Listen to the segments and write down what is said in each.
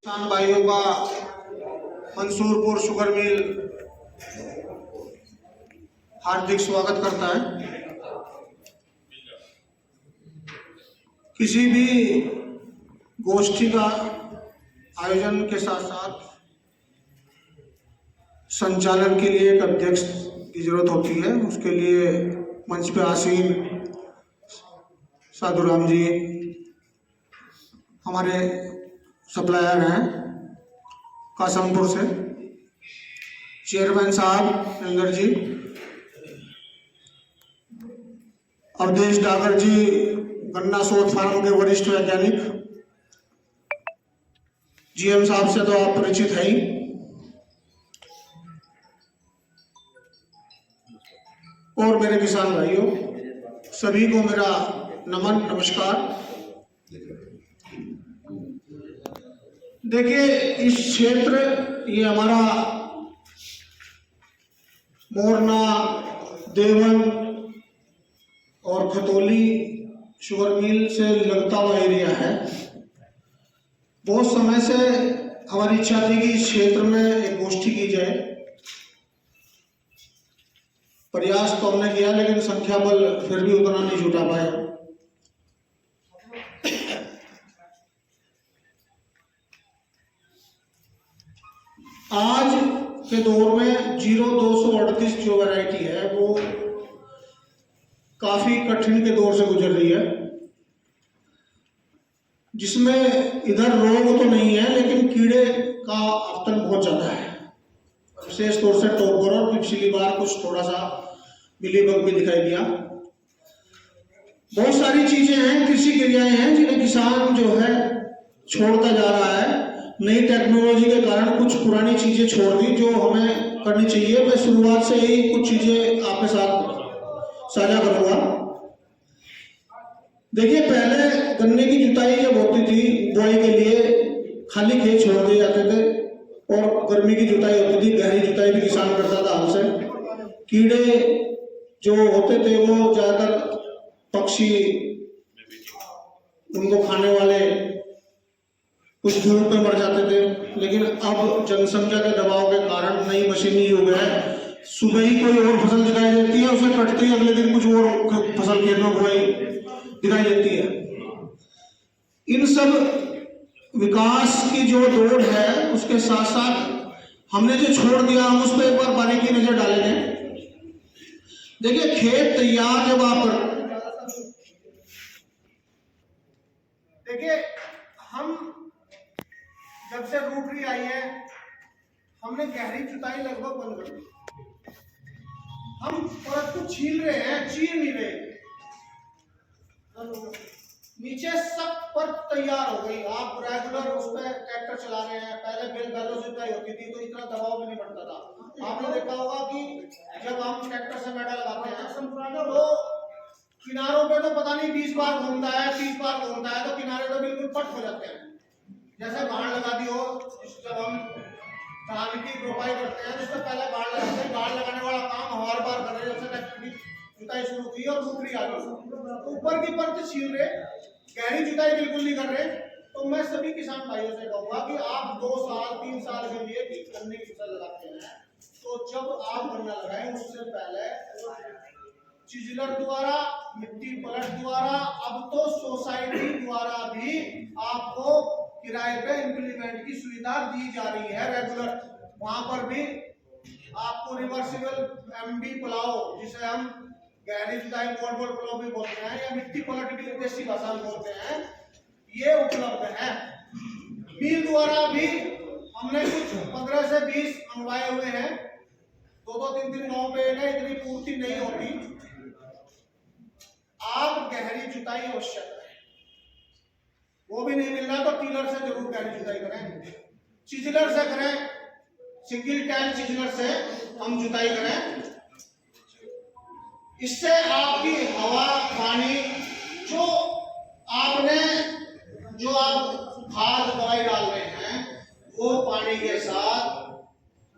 किसान भाइयों का मंसूरपुर शुगर मिल हार्दिक स्वागत करता है। किसी भी गोष्ठी का आयोजन के साथ साथ संचालन के लिए एक अध्यक्ष की जरूरत होती है। उसके लिए मंच पे आसीन साधुराम जी हमारे सप्लायर हैं कासमपुर से, चेयरमैन साहब इंदर जी, अवधेश डागर जी गन्ना शोध फार्म के वरिष्ठ वैज्ञानिक, जीएम साहब से तो आप परिचित हैं ही, और मेरे किसान भाइयों सभी को मेरा नमन नमस्कार। देखिए, इस क्षेत्र ये हमारा मोरना, देवन और खतौली शुगर मिल से लगता हुआ एरिया है। बहुत समय से हमारी इच्छा थी कि इस क्षेत्र में एक गोष्ठी की जाए। प्रयास तो हमने किया लेकिन संख्या बल फिर भी उतना नहीं जुटा पाया। आज के दौर में 0238 जो वैरायटी है वो काफी कठिन के दौर से गुजर रही है, जिसमें इधर रोग तो नहीं है लेकिन कीड़े का आतंक बहुत ज्यादा है। विशेष तौर से टोपर और पिछली बार कुछ थोड़ा सा मिलीबग भी दिखाई दिया। बहुत सारी चीजें हैं, कृषि क्रियाएं हैं जिन्हें किसान जो है छोड़ता जा रहा है। नई टेक्नोलॉजी के कारण कुछ पुरानी चीजें छोड़ दी जो हमें करनी चाहिए। मैं शुरुआत से ही कुछ चीजें आपके साथ साझा करूंगा। देखिए, पहले गन्ने की जुताई जब होती थी, बुआई के लिए खाली खेत छोड़ दिए जाते थे और गर्मी की जुताई होती थी। गहरी जुताई भी किसान करता था हमसे। कीड़े जो होते थे वो ज्यादातर पक्षी, उनको खाने वाले कुछ दूर पे मर जाते थे। लेकिन अब जनसंख्या के दबाव के कारण नई मशीनी युग है। सुबह ही कोई और फसल दिखाई देती है, उसे कटते ही अगले दिन कुछ और फसल खेत में बुआई दिखाई देती है। इन सब विकास की जो दौड़ है उसके साथ साथ हमने जो छोड़ दिया, हम उस पर एक बार बारीकी नजर डालेंगे। देखिए, खेत तैयार जब आप देखिए, हम जब से रूटरी आई है हमने गहरी जुताई लगभग बंद कर दी। हम परत को छील रहे हैं, चीर नहीं रहे। नीचे सब परत तैयार हो गई। आप रेगुलर उस पर ट्रैक्टर चला रहे हैं। पहले बैलों से जुताई होती थी तो इतना दबाव भी नहीं पड़ता था। आपने देखा होगा कि जब हम ट्रैक्टर से मेडल लगाते हैं तो किनारों पे तो पता नहीं 20 बार घूमता है, 30 बार घूमता है, तो किनारे तो बिल्कुल पट हो जाते हैं। जैसे बाढ़ लगा दी हो, जब हम धान की रोपाई करते हैं जिससे पहले बाढ़ लगाते हैं। बाढ़ लगाने वाला काम हमारे बार कर रहे हैं। जब से ट्रैक्टर की जुताई शुरू की और दूसरी आ गई, तो ऊपर की परत छील रहे, गहरी जुताई बिल्कुल नहीं कर रहे। तो मैं सभी किसान भाइयों से कहूंगा कि आप 2 साल 3 साल के लिए गन्ने की फसल लगाते हैं तो जब आप गन्ना लगाएं उससे पहले चिजलर द्वारा, मिट्टी पलट द्वारा, अब तो सोसाइटी द्वारा भी आपको किराए पे इंप्लीमेंट की सुविधा दी जा रही है रेगुलर। वहां पर भी आपको रिवर्सिबल एमबी प्लाव, जिसे हम गहरी जुताई मोडबल प्लाव भी बोलते हैं या मिट्टी पलट भी देसी भाषा में बोलते हैं, ये उपलब्ध है। मिल द्वारा भी हमने कुछ 15 से 20 मंगवाए हुए हैं। 2-3 गांव पे ना इतनी पूर्ति नहीं होती। आप गहरी जुताई आवश्यक है, वो भी नहीं मिल रहा तो टीलर से जरूर गहरी जुताई करें। चिजलर से करें, सिंगल टैंक चिजलर से हम जुताई करें। इससे आपकी हवा, पानी, जो आप खाद दवाई डाल रहे हैं वो पानी के साथ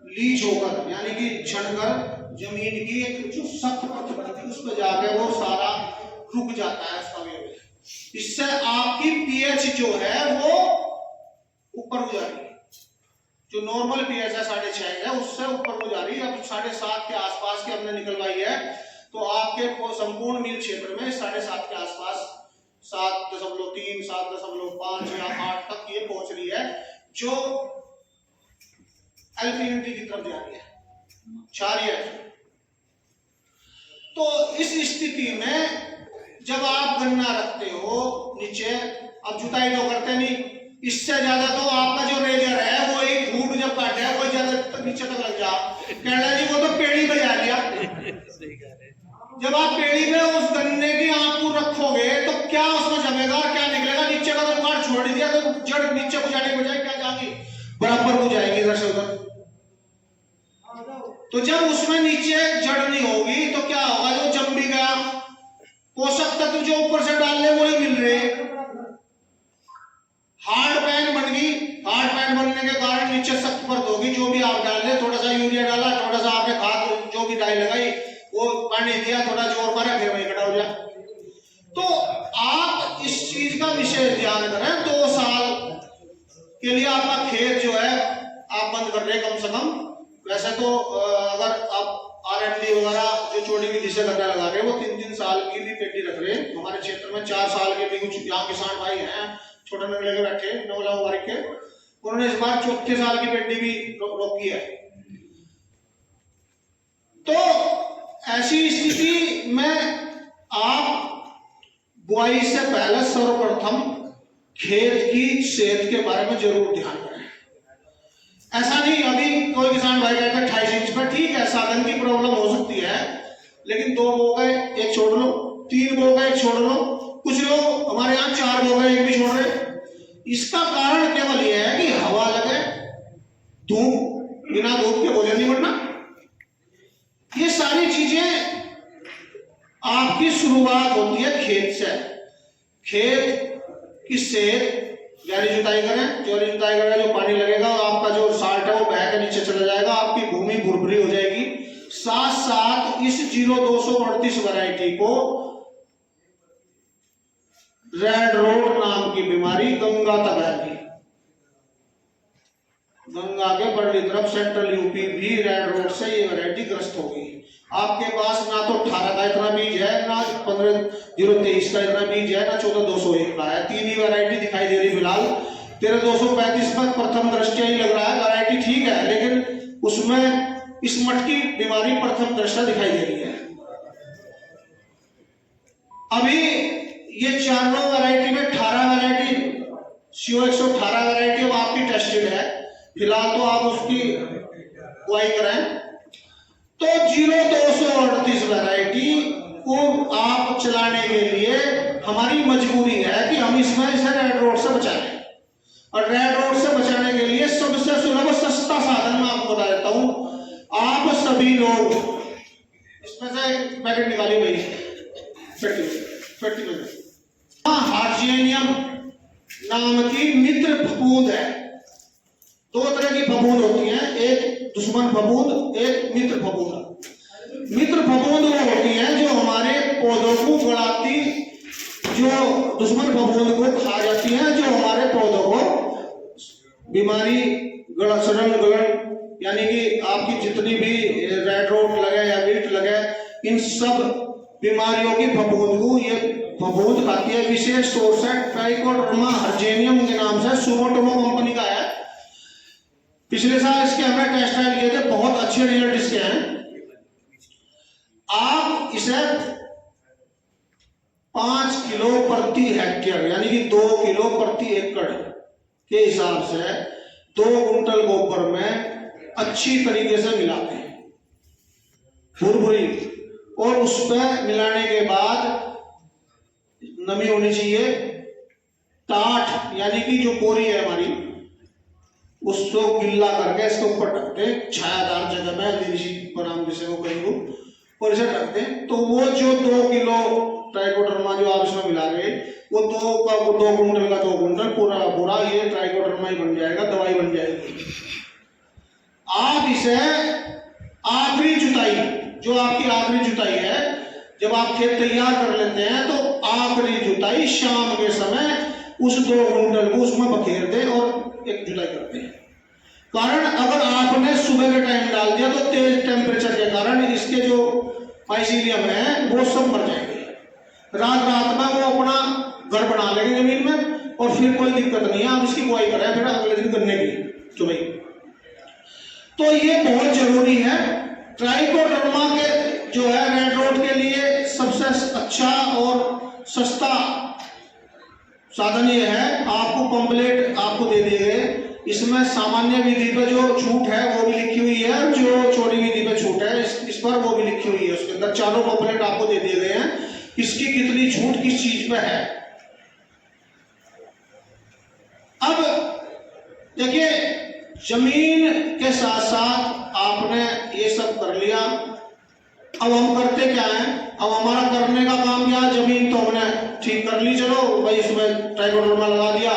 लीच होकर, यानी कि छड़कर जमीन की एक जो सख्त परत बनती है उस पर जाके वो सारा रुक जाता है उसका। इससे आपकी पीएच जो है वो ऊपर को जा रही है। जो नॉर्मल पीएच है 6.5 है, उससे ऊपर को जा रही है। अब 7.5 के आसपास की हमने निकलवाई है, तो आपके संपूर्ण मील क्षेत्र में 7.5 के आसपास 7.3, 7.5 या 8 तक ये पहुंच रही है, जो एलपीएनटी की तरफ जा रही है, क्षारीय। तो इस स्थिति में जब आप गन्ना रखते हो नीचे, अब जुताई तो करते नहीं, इससे ज्यादा तो आपका जो रेजर है वो एक रूट जब काटे वो ज्यादा नीचे तक लग जा, कहना जी वो तो पेड़ी पे जा लिया। जब आप पेड़ी पे उस गन्ने की आंख को रखोगे तो क्या उसमें जमेगा, क्या निकलेगा? नीचे का तो काट छोड़ दिया तो जड़ नीचे को जाने के बजाय क्या जाएगी, बराबर को जाएगी इधर से उधर। तो जब उसमें नीचे जड़ नहीं होगी तो क्या होगा, जो जम भी गया पोषक तत्व जो ऊपर से डालने वही मिल रहे, हार्ड पैन बन गई। हार्ड पैन बनने के कारण नीचे सख्त परत होगी, जो भी आप डाल रहे, थोड़ा सा यूरिया डाला, थोड़ा सा आपने खाद जो भी डाई लगाई, वो पानी दिया, थोड़ा जोर मारा, फिर वही इकट्ठा हो गया। तो आप इस चीज का विशेष ध्यान करें। 2 साल के लिए आपका खेत जो है आप बंद कर रहे कम से कम। वैसे तो अगर आप आरएनडी वगैरह जो छोटी विधि से गन्ना लगा रहे हैं वो 3-3 साल की भी पेटी रख रहे हैं। हमारे क्षेत्र में 4 साल के भी कुछ यहाँ किसान भाई हैं, छोटे नगर लेके बैठे नौला मुबारक के, उन्होंने इस बार 4 साल की पेटी भी रोकी है। तो ऐसी स्थिति में आप बुआई से पहले सर्वप्रथम खेत की सेहत के बारे में जरूर ध्यान करें। ऐसा नहीं अभी कोई किसान भाई कहता है 28 इंच पर, ठीक है साधन की प्रॉब्लम हो सकती है, लेकिन 2 बो गए 1 छोड़ लो, 3 बो गए 1 छोड़ लो, कुछ लोग हमारे यहाँ 4 बो गए 1 भी छोड़ रहे। इसका कारण केवल यह है कि हवा लगे, धूप, बिना धूप के भोजन नहीं बनना। ये सारी चीजें आपकी शुरुआत होती है खेत से। खेत की सेहत, गहरी जुताई करें, चौड़ी जुताई करें, जो पानी लगेगा और आपका जो साल्ट है वो बह के नीचे चला जाएगा, आपकी भूमि भुरभुरी हो जाएगी। साथ साथ इस 0238 वैरायटी को रेड रोड नाम की बीमारी गंगा तक आएगी। गंगा के बड़ी तरफ सेंट्रल यूपी भी रेड रोड से ये वैरायटी ग्रस्त होगी। आपके पास ना तो 18 का इतना बीज है, ना 15-023 का इतना बीज है, ना 14-201 का है। 3 ही वैरायटी दिखाई दे रही फिलहाल। 13-235 पर प्रथम दृष्टया ही लग रहा है, वैरायटी ठीक है, लेकिन उसमें इस मटकी बीमारी प्रथम दृष्टया दिखाई दे रही है। अभी ये 4 वैरायटी में 18 वैरायटी CO 118 वैरायटी अब आपकी टेस्टेड है, फिलहाल तो आप उसकी बुआई करें। तो 0238 वैरायटी को आप चलाने के लिए हमारी मजबूरी है कि हम इसमें इसे रेड रोड से बचाएं, और रेड रोड से बचाने के लिए सबसे सुलभ सस्ता साधन मैं आपको बता देता हूं। आप सभी लोग इसमें से एक पैकेट निकाली भाई, हार्जियनियम नाम की मित्र फफूंद है। 2 तरह की फफूंद होती हैं, एक दुश्मन फफूंद, एक मित्र फफूंद। मित्र फफूंद वो होती है जो हमारे पौधों को गड़ाती, जो दुश्मन फफूंद को खा जाती हैं, जो हमारे पौधों को बीमारी, सड़न गलन, यानी कि आपकी जितनी भी रेड रोट लगे या विल्ट लगे, इन सब बीमारियों की फफूंद को ये फफूंद खाती है। विशेष तौर से ट्राइकोडर्मा हर्जेनियम के नाम से सुमोटोमो कंपनी का है। पिछले साल इसके हमने टेस्ट ट्रायल किए थे, बहुत अच्छे रिजल्ट इसके हैं। आप इसे 5 किलो प्रति हेक्टेयर यानी कि 2 किलो प्रति एकड़ के हिसाब से 2 कुंटल गोबर में अच्छी तरीके से मिलाते हैं, भुरभुरी, और उस पर मिलाने के बाद नमी होनी चाहिए। टाट यानी कि जो बोरी है हमारी, उसको गिल्ला करके इसके ऊपर ढक दें, छायादार जगह में बनाम जिसे वो कहीं को, और इसे ढक दें। तो वो जो 2 किलो ट्राइकोडर्मा जो आप इसमें मिला रहे, वो 2 कुंटल का 2 कुंटल पूरा ये ट्राइकोडर्मा ही बन जाएगा, दवाई बन जाएगी। आप इसे आखिरी जुताई, जो आपकी आखिरी जुताई है, जब आप खेत तैयार कर लेते हैं तो आखिरी जुताई शाम के समय उस 2 कुंटल को उसमें बखेर दें और 1 जुलाई करते हैं। कारण अगर आपने सुबह के टाइम डाल दिया तो तेज टेम्परेचर के कारण इसके जो माइसीलियम है वो सब मर जाएंगे। रात रात में वो अपना घर बना लेंगे जमीन में और फिर कोई दिक्कत नहीं है, आप इसकी बुआई करें फिर अगले दिन गन्ने की चुनाई। तो ये बहुत जरूरी है। ट्राइकोडर्मा के जो है रेड रोड के लिए सबसे अच्छा और सस्ता साधन ये है, आपको पंपलेट आपको दे दिए गए। इसमें सामान्य विधि पे जो छूट है वो भी लिखी हुई है, जो चौड़ी विधि पे छूट है इस पर वो भी लिखी हुई है। उसके अंदर चारों पंपलेट आपको दे दिए गए हैं, किसकी कितनी छूट किस चीज पे है। अब देखिए, जमीन के साथ साथ आपने ये सब कर लिया। अब हम करते क्या है, अब हमारा करने का काम क्या है, जमीन तो हमने ठीक कर ली, चलो भाई इसमें ट्राइकोडर्मा लगा दिया,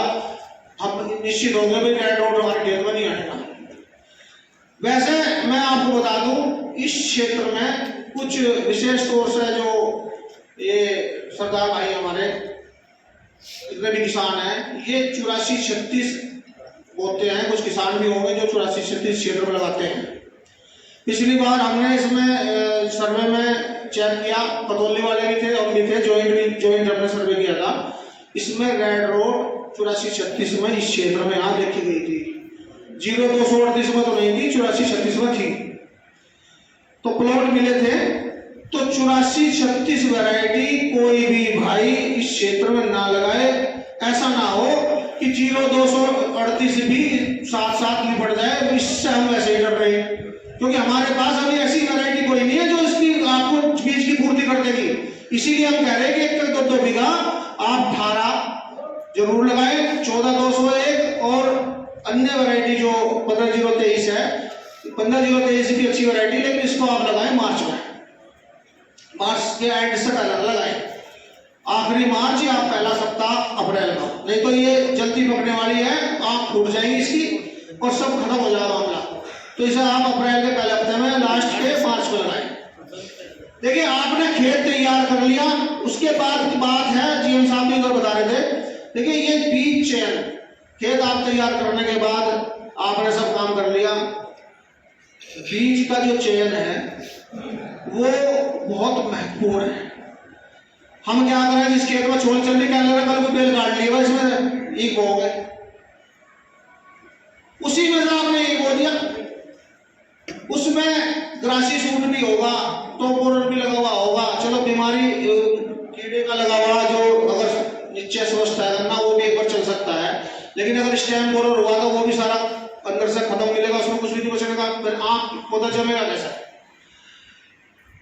हम निश्चित होंगे भाई रेड रोड हमारे खेत में नहीं आएगा। वैसे मैं आपको बता दूं, इस क्षेत्र में कुछ विशेष तौर से जो ये सरदार भाई हमारे जितने भी किसान हैं, ये 84-36 बोते हैं। कुछ किसान भी होंगे जो 84-36 क्षेत्र में लगाते हैं। पिछली बार हमने इसमें सर्वे में चेक किया, कतौली वाले भी थे, हम भी थे, ज्वाइंट हमने सर्वे किया था। इसमें रेड रोड 84-36 में इस क्षेत्र में यहाँ देखी गई थी। 0238 में तो नहीं थी, 84-36 में थी। तो प्लॉट मिले थे। तो 84-36 वैरायटी कोई भी भाई इस क्षेत्र में ना लगाए। ऐसा ना हो कि 0238 भी साथ साथ निपट जाए, इससे हम वैसे ही डर रहे हैं, क्योंकि हमारे पास अभी ऐसी वैरायटी कोई नहीं है जो इसकी आपको बीज की पूर्ति कर देगी। इसीलिए हम कह रहे हैं कि 1-2 बीघा आप 18 जरूर लगाएं, 14-201 और अन्य वैरायटी जो 15-023 है, 15-023 भी अच्छी वैरायटी, लेकिन इसको आप लगाएं मार्च में, मार्च के एंड से पहले लगाएं, आखिरी मार्च या पहला सप्ताह अप्रैल का, नहीं तो ये जल्दी पकने वाली है, आँख फूट जाएगी इसकी और सब खत्म हो जाएगा मामला। तो इसे आप अप्रैल के पहले हफ्ते में, लास्ट के मार्च को लगाएं। देखिए, आपने खेत तैयार कर लिया, उसके बाद की बात है, जीएम साहब भी इधर बता रहे थे। देखिए, ये बीज चयन, खेत आप तैयार करने के बाद आपने सब काम कर लिया, बीज का जो चयन है वो बहुत महत्वपूर्ण है। हम क्या करें, जिस खेत में छोल चल रही, क्या लगा कल को बेल काट लिया, इसमें एक बो गए, उसी में से आपने एक बो दिया, उसमें ग्रासी सूट भी होगा, टोपोरल भी लगा हुआ होगा, चलो बीमारी कीड़े का लगा हुआ जो अगर नीचे स्वस्थ है ना, वो भी एक बार चल सकता है। लेकिन अगर स्टेम बोरर हुआ तो वो भी सारा अंदर से खत्म मिलेगा, उसमें कुछ भी नहीं बचेगा, फिर आँख पौधा जमेगा कैसा।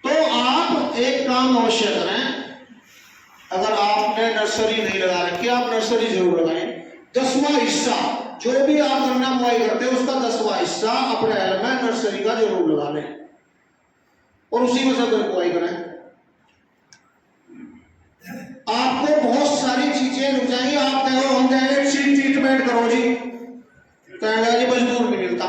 तो आप एक काम अवश्य करें, अगर आपने नर्सरी नहीं लगा रखी, आप नर्सरी जरूर लगाएं। 10वां हिस्सा जो भी आप गन्ना बुआई करते हैं उसका 10वां हिस्सा अप्रैल में नर्सरी का जरूर लगा लें और उसी में से बुआई करें। आपको बहुत सारी चीजें मिल जाएंगी। आप कहो हम कहेंगे सीड ट्रीटमेंट करो जी, कहेंगे जी मजदूर नहीं मिलता।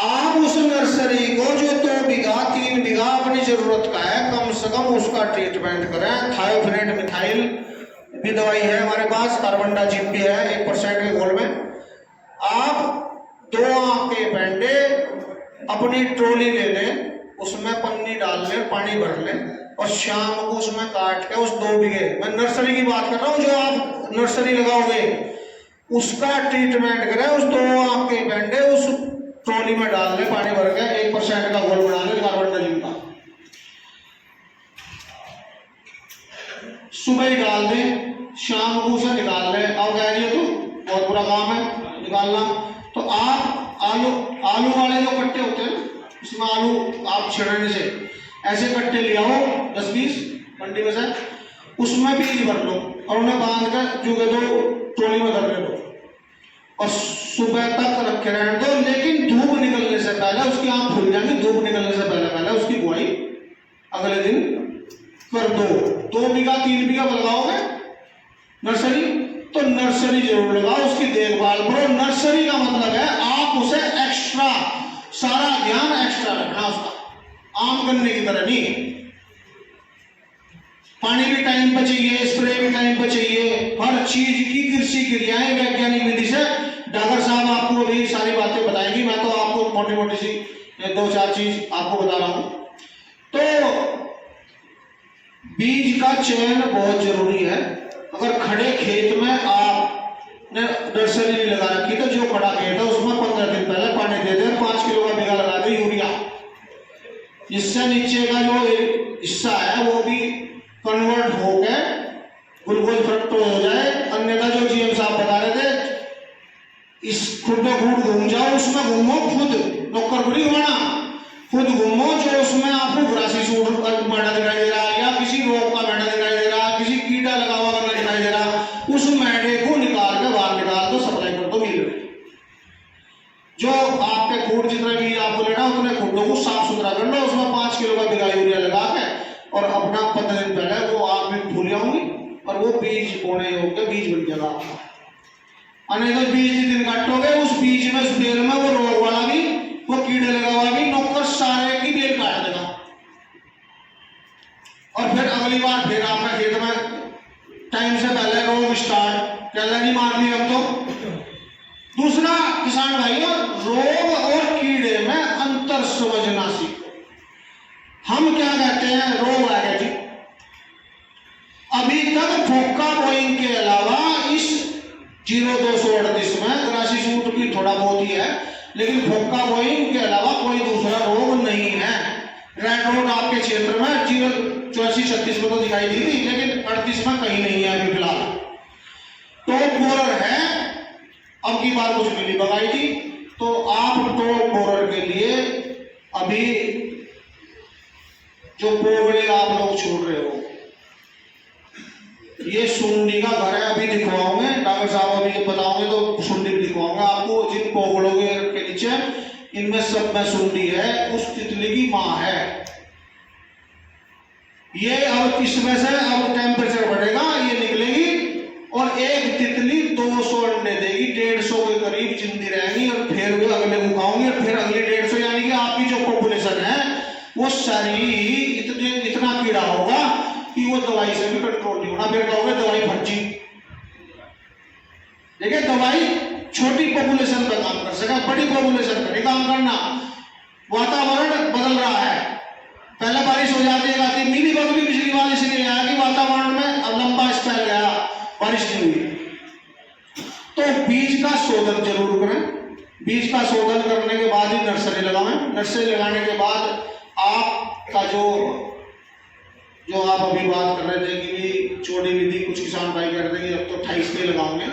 आप उस नर्सरी को जो 2 बीघा 3 बीघा अपनी जरूरत का है, कम से कम उसका ट्रीटमेंट करें। थायोफिनेट मिथाइल भी दवाई है हमारे पास, कार्बनडाजिम भी है 1% के घोल में। आप 2 आंख के पेंडे अपनी ट्रॉली ले लें, उसमें पन्नी डाल लें, पानी भर लें और शाम को उसमें काट के उस 2 बीघे, मैं नर्सरी की बात कर रहा हूँ, जो आप नर्सरी लगाओगे उसका ट्रीटमेंट करें। उस 2 आंख के पेंडे उस ट्रॉली में डाल लें, पानी भर के 1% का घोल बना लें कार्बनडाजिम का, सुबह ही डाल दें, शाम को उसे निकाल लें। अब कह तो बहुत बुरा काम है निकालना। तो आप आलू वाले जो कट्टे होते हैं ना, इसमें आलू आप छिड़ने से ऐसे कट्टे ले आओ 10-20 मंडी में से, उसमें बीज भर लो और उन्हें बांध कर जुगे दो, ट्रॉली में धर दो और सुबह तक रखे रहने दो। लेकिन धूप निकलने से पहले, उसकी आँख खुल जाएंगी, धूप निकलने से पहले उसकी बुआई अगले दिन कर दो। 2 बीघा 3 बीघा लगाओगे नर्सरी, तो नर्सरी जरूर लगाओ, उसकी देखभाल करो। नर्सरी का मतलब है आप उसे एक्स्ट्रा, सारा ध्यान एक्स्ट्रा रखना उसका, आम गन्ने की तरह नहीं। पानी भी टाइम पे चाहिए, स्प्रे भी टाइम पे चाहिए, हर चीज की कृषि क्रियाएं वैज्ञानिक विधि से, डॉक्टर साहब आपको अभी सारी बातें बताएंगी, मैं तो आपको मोटी मोटी सी 2-4 चीज आपको बता रहा हूं। तो बीज का चयन बहुत जरूरी है। अगर खड़े खेत में आपने नर्सरी नहीं लगा रखी तो जो खड़ा खेत है उसमें 15 दिन पहले पानी दे दे, 5 किलो का बीघा लगा दे यूरिया, जिससे नीचे का जो हिस्सा है वो भी कन्वर्ट होकर ग्लूकोज फ्रक्टोज हो जाए। अन्यथा जो जीएम साहब बता रहे थे, इस खुद घूम जाओ, उसमें घूमो, खुद नौकरगुरी होना, खुद घूमो, जो उसमें आपको ग्रासी सूट मैडा दिखाई दे रहा, या किसी रोग का मैडा दिखाई दे रहा, किसी कीड़ा लगा हुआ मैडा दिखाई दे रहा, उस मैडे को निकाल के बाहर निकाल दो, सप्लाई कर दो मिल रही। जो आपके खूड जितने भी आपको लेना उतने खूडों को साफ सुथरा कर लो, उसमें 5 किलो का बीघा यूरिया लगा के, और अपना 15 दिन पहले वो आप भी भूल जाओगी और वो बीज बोने योग्य बीज बन जाएगा आपका। अनेक बीज दिन काटोगे, उस बीज में, उस बेल में वो रोग वाला भी, वो कीड़े लगा हुआ भी, नौकर सारे की बेल काट देगा, और फिर अगली बार फिर आपका खेत में टाइम से पहले रोग स्टार्ट, पहले नहीं मार दी हम तो। दूसरा, किसान भाइयों, रोग और कीड़े में अंतर समझना सीखो। हम क्या कहते हैं, रोग आ गया जी, अभी तक फोका बोइंग के अलावा इस 0238 में ग्रासी सूट की थोड़ा बहुत ही है, लेकिन फोका बोइंग के अलावा कोई दूसरा रोग नहीं है। रेड रोड आपके क्षेत्र में 08436 में तो दिखाई दी थी, लेकिन 38 में कहीं नहीं है अभी फिलहाल। टॉप बोरर है, अब की बार कुछ मिली बगाई थी, तो आप टॉप बोरर के लिए अभी जो पोगड़े आप लोग छोड़ रहे हो, ये सुंडी का घर है, अभी दिखवाओगे डॉक्टर साहब, अभी बताओगे तो सुंडी भी दिखवाऊंगा आपको। जिन पोगड़ों के नीचे, इनमें सब में सुंडी है, उस तितली की माँ है ये। अब इसमें से अब टेम्परेचर बढ़ेगा, ये निकलेगी, और एक तितली 200 अंडे देगी, 150 के करीब जिंदी रहेगी, और फिर वो अगले को खाओगे, और फिर अगले 150, यानी कि आपकी जो पॉपुलेशन है वो सारी इतना कीड़ा होगा कि वो दवाई से भी कंट्रोल नहीं होना। फिर कहोगे दवाई फर्जी। देखिए, दवाई छोटी पॉपुलेशन पर काम कर सके, बड़ी पॉपुलेशन पर नहीं काम करना। वातावरण बदल रहा है, पहले बारिश हो जाती है, मिली बग भी पिछली बार इसलिए आया कि वातावरण में अब लंबा स्पेल गया, बारिश नहीं हुई। तो बीज का शोधन जरूर करें। बीज का शोधन करने के बाद ही नर्सरी लगाएं। नर्सरी लगाने के बाद आपका जो आप अभी बात कर रहे थे कि चौड़ी विधि, कुछ किसान भाई कह रहे थे कि अब तो 28 पे लगाओगे।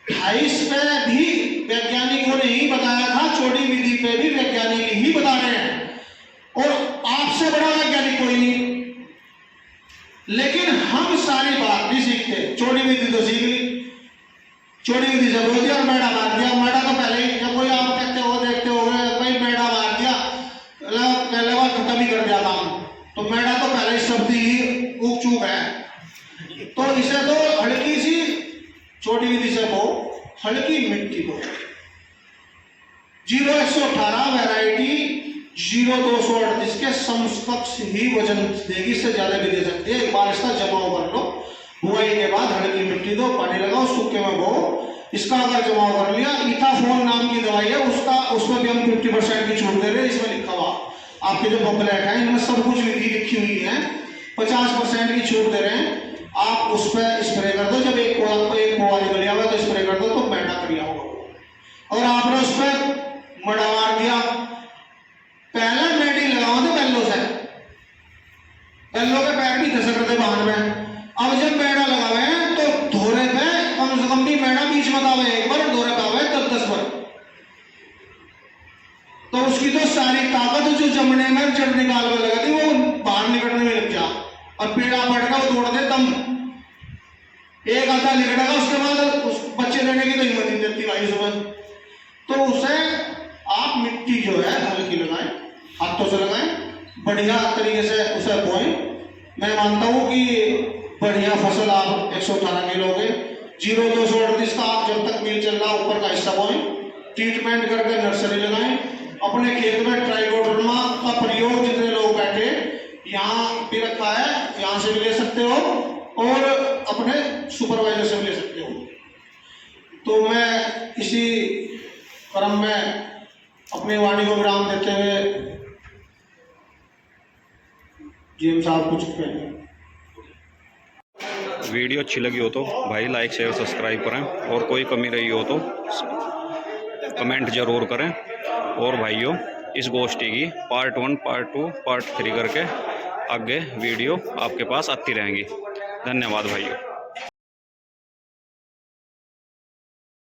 28 पे भी वैज्ञानिकों ने ही बताया था, चौड़ी विधि पे भी वैज्ञानिक ही बता रहे हैं, और आपसे बड़ा वैज्ञानिक कोई नहीं। लेकिन हम सारी बात नहीं सीखते। चौड़ी विधि तो सीख ली, चौड़ी विधि से बोल दिया और मैडा मार दिया। मैडा तो पहले ही, जब कोई आप कहते हो देखते हो भाई मैडा मार दिया, पहले बार खत्म ही कर दिया काम, तो मैडा तो पहले शब्द ही ऊक चूक है। तो इसे तो हल्की सी छोटी विधि से बो, हल्की मिट्टी बो। 0118 वैरायटी 0238 के समकक्ष ही वजन देगी, इससे ज्यादा भी दे सकती है। एक बार इसका जमाव कर लो, बुआई के बाद हल्की मिट्टी दो, पानी लगाओ, सूखे में बो। इसका अगर जमाव कर लिया, इथाफोन नाम की दवाई है, उसमें भी हम 50% की छूट दे रहे हैं। इसमें लिखा हुआ आपके जो बबलेट है, इनमें सब कुछ विधि लिखी हुई है, 50% की छूट दे रहे हैं। आप उस पर स्प्रे कर दो, जब एक पोआ निकल जाएगा तो स्प्रे कर दो, तो मैडा कर लिया होगा। और आपने उस पर मड़ा मार दिया, पहले मेडी लगाओ तो बैलो से, बैलो के पैर भी धसक रहे बाहर में। अब जब मैडा लगावे तो धोरे पे कम से कम भी मैडा बीच में आवे, एक बार धोरे पे आवे 10-10 बार, तो उसकी तो सारी ताकत जो जमने में जड़ निकाल में लगा थी वो बाहर निकलने में लग जा, और पेड़ा बढ़ेगा वो तोड़ दे दम, एक आधा निकलेगा, उसके बाद उस बच्चे लेने की तो हिम्मत नहीं देती भाई सुबह। तो उसे आप मिट्टी जो है हल्की लगाएं, हाथों से लगाएं, बढ़िया तरीके से उसे बोएं। मैं मानता हूं कि बढ़िया फसल आप 118 के लोगे। 0238 का आप जब तक मिल चल रहा ऊपर का हिस्सा बोएं, ट्रीटमेंट करके नर्सरी लगाएं। अपने खेत में ट्राइकोडर्मा का प्रयोग जितने लोग बैठे यहाँ भी रखा है, यहाँ से भी ले सकते हो, और अपने सुपरवाइजर से ले सकते हो। तो मैं इसी क्रम में अपनी वाणी को विराम देते हुए जीएम साहब कुछ कहें। वीडियो अच्छी लगी हो तो भाई लाइक शेयर सब्सक्राइब करें, और कोई कमी रही हो तो कमेंट ज़रूर करें। और भाइयों, इस गोष्ठी की पार्ट 1, पार्ट 2, पार्ट 3 करके आगे वीडियो आपके पास आती रहेंगी। धन्यवाद भाइयों।